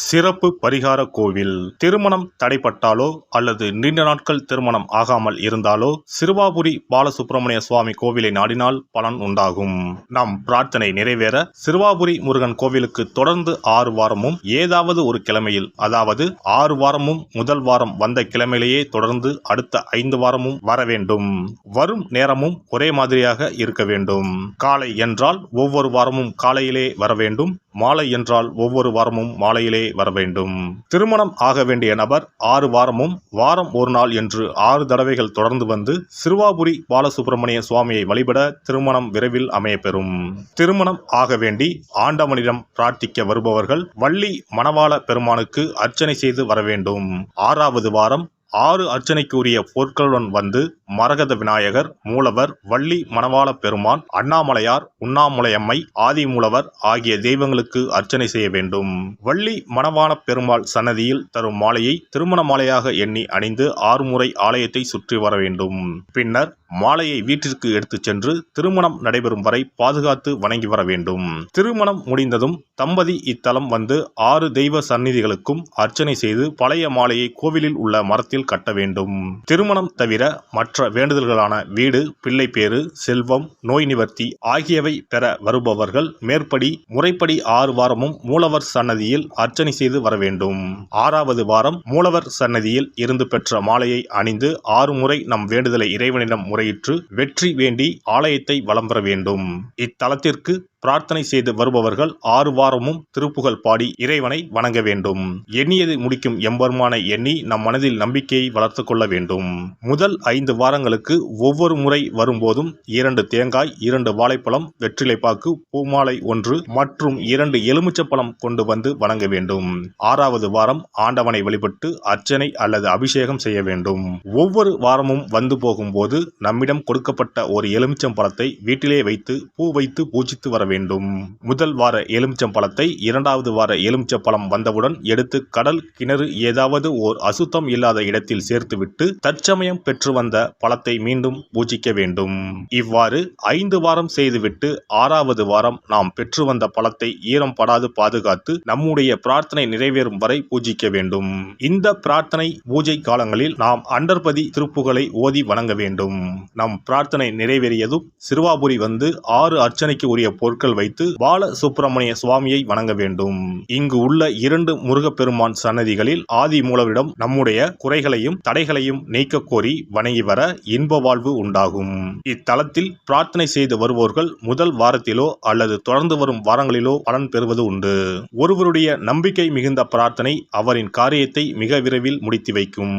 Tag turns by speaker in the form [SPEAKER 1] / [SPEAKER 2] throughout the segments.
[SPEAKER 1] சிறப்பு பரிகார கோவில். திருமணம் தடைப்பட்டாலோ அல்லது நீண்ட நாட்கள் திருமணம் ஆகாமல் இருந்தாலோ சிறுவாபுரி பாலசுப்பிரமணிய சுவாமி கோவிலை நாடினால் பலன் உண்டாகும். நம் பிரார்த்தனை நிறைவேற சிறுவாபுரி முருகன் கோவிலுக்கு தொடர்ந்து 6 வாரமும் ஏதாவது ஒரு கிழமையில், அதாவது 6 வாரமும் முதல் வாரம் வந்த கிழமையிலேயே தொடர்ந்து அடுத்த 5 வாரமும் வர வேண்டும். வரும் நேரமும் ஒரே மாதிரியாக இருக்க வேண்டும். காலை என்றால் ஒவ்வொரு வாரமும் காலையிலே வர வேண்டும். மாலை என்றால் ஒவ்வொரு வாரமும் மாலையிலே வர வேண்டும். திருமணம் ஆக வேண்டிய நபர் 6 வாரமும் வாரம் ஒரு நாள் என்று 6 தடவைகள் தொடர்ந்து வந்து சிறுவாபுரி பாலசுப்பிரமணிய சுவாமியை வழிபட திருமணம் விரைவில் அமையப்பெறும். திருமணம் ஆக வேண்டி ஆண்டவனிடம் பிரார்த்திக்க வருபவர்கள் வள்ளி மணவாள பெருமானுக்கு அர்ச்சனை செய்து வர வேண்டும். 6வது வாரம் 6 அர்ச்சனைக்குரிய பொருட்களுடன் வந்து மரகத விநாயகர், மூலவர், வள்ளி மணவாள பெருமான், அண்ணாமலையார், உண்ணாமுலையம்மை, ஆதிமூலவர் ஆகிய தெய்வங்களுக்கு அர்ச்சனை செய்ய வேண்டும். வள்ளி மணவாள பெருமாள் சன்னதியில் தரும் மாலையை திருமண மாலையாக எண்ணி அணிந்து 6 முறை ஆலயத்தை சுற்றி வர வேண்டும். பின்னர் மாலையை வீட்டிற்கு எடுத்துச் சென்று திருமணம் நடைபெறும் வரை பாதுகாத்து வணங்கி வர வேண்டும். திருமணம் முடிந்ததும் தம்பதி இத்தலம் வந்து 6 தெய்வ சந்நிதிகளுக்கும் அர்ச்சனை செய்து பழைய மாலையை கோவிலில் உள்ள மரத்தில் கட்ட வேண்டும். திருமணம் தவிர மற்ற வேண்டுதல்களான வீடு, பிள்ளைப்பேறு, செல்வம், நோய் நிவர்த்தி ஆகியவை பெற வருபவர்கள் மேற்படி முறைப்படி 6 வாரமும் மூலவர் சன்னதியில் அர்ச்சனை செய்து வர வேண்டும். 6வது வாரம் மூலவர் சன்னதியில் இருந்து பெற்ற மாலையை அணிந்து 6 முறை நம் வேண்டுதலை இறைவனிடம் முறையிட்டு வெற்றி வேண்டி ஆலயத்தை வலம் பெற வேண்டும். இத்தலத்திற்கு பிரார்த்தனை செய்து வருபவர்கள் 6 வாரமும் திருப்புகழ் பாடி இறைவனை வணங்க வேண்டும். எண்ணியதை முடிக்கும் எம்பெருமானை எண்ணி நம் மனதில் நம்பிக்கையை வளர்த்து கொள்ள வேண்டும். முதல் 5 வாரங்களுக்கு ஒவ்வொரு முறை வரும்போதும் 2 தேங்காய், 2 வாழைப்பழம், வெற்றிலைப்பாக்கு, பூமாலை 1 மற்றும் 2 எலுமிச்சப்பழம் கொண்டு வந்து வணங்க வேண்டும். 6வது வாரம் ஆண்டவனை வழிபட்டு அர்ச்சனை அல்லது அபிஷேகம் செய்ய வேண்டும். ஒவ்வொரு வாரமும் வந்து போகும்போது நம்மிடம் கொடுக்கப்பட்ட ஒரு எலுமிச்சம் பழத்தை வீட்டிலே வைத்து பூ வைத்து பூஜித்து வர வேண்டும். முதல் வார எலுமிச்சம் பழத்தை 2வது வார எலுமிச்சம் பழம் வந்தவுடன் எடுத்து கடல், கிணறு ஏதாவது ஓர் அசுத்தம் இல்லாத இடத்தில் சேர்த்துவிட்டு தற்சமயம் பெற்று வந்த பழத்தை மீண்டும் பூஜிக்க வேண்டும். இவ்வாறு 5 வாரம் செய்துவிட்டு 6வது வாரம் நாம் பெற்று வந்த பழத்தை ஈரம் படாது பாதுகாத்து நம்முடைய பிரார்த்தனை நிறைவேறும் வரை பூஜிக்க வேண்டும். இந்த பிரார்த்தனை பூஜை காலங்களில் நாம் அண்டர்பதி திருப்புகளை ஓதி வணங்க வேண்டும். நம் பிரார்த்தனை நிறைவேறியதும் சிறுவாபுரி வந்து 6 அர்ச்சனைக்கு உரிய பொருட்கள் வைத்து பால சுப்பிரமணிய சுவாமியை வணங்க வேண்டும். இங்கு உள்ள 2 முருகப்பெருமான் சன்னதிகளில் ஆதி மூலவரிடம் நம்முடைய குறைகளையும் தடைகளையும் நீக்க கோரி வணங்கி வர இன்ப வாழ்வு உண்டாகும். இத்தலத்தில் பிரார்த்தனை செய்து வருவோர்கள் முதல் வாரத்திலோ அல்லது தொடர்ந்து வரும் வாரங்களிலோ பலன் பெறுவது உண்டு. ஒருவருடைய நம்பிக்கை மிகுந்த பிரார்த்தனை அவரின் காரியத்தை மிக விரைவில் முடித்து வைக்கும்.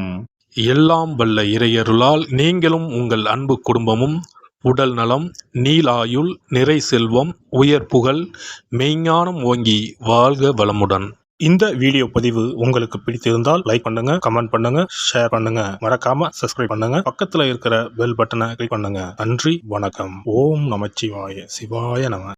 [SPEAKER 2] எல்லாம் வல்ல இறையருளால் நீங்களும் உங்கள் அன்பு குடும்பமும் உடல் நலம், நீலாயுள், நிறை செல்வம், உயர் புகழ், மெய்ஞானம் ஓங்கி வாழ்க வளமுடன்.
[SPEAKER 1] இந்த வீடியோ பதிவு உங்களுக்கு பிடித்திருந்தால் லைக் பண்ணுங்க, கமெண்ட் பண்ணுங்க, ஷேர் பண்ணுங்க, மறக்காம சப்ஸ்கிரைப் பண்ணுங்க, பக்கத்துல இருக்கிற பெல் பட்டனை கிளிக் பண்ணுங்க. நன்றி, வணக்கம். ஓம் நமச்சிவாய. சிவாய நம.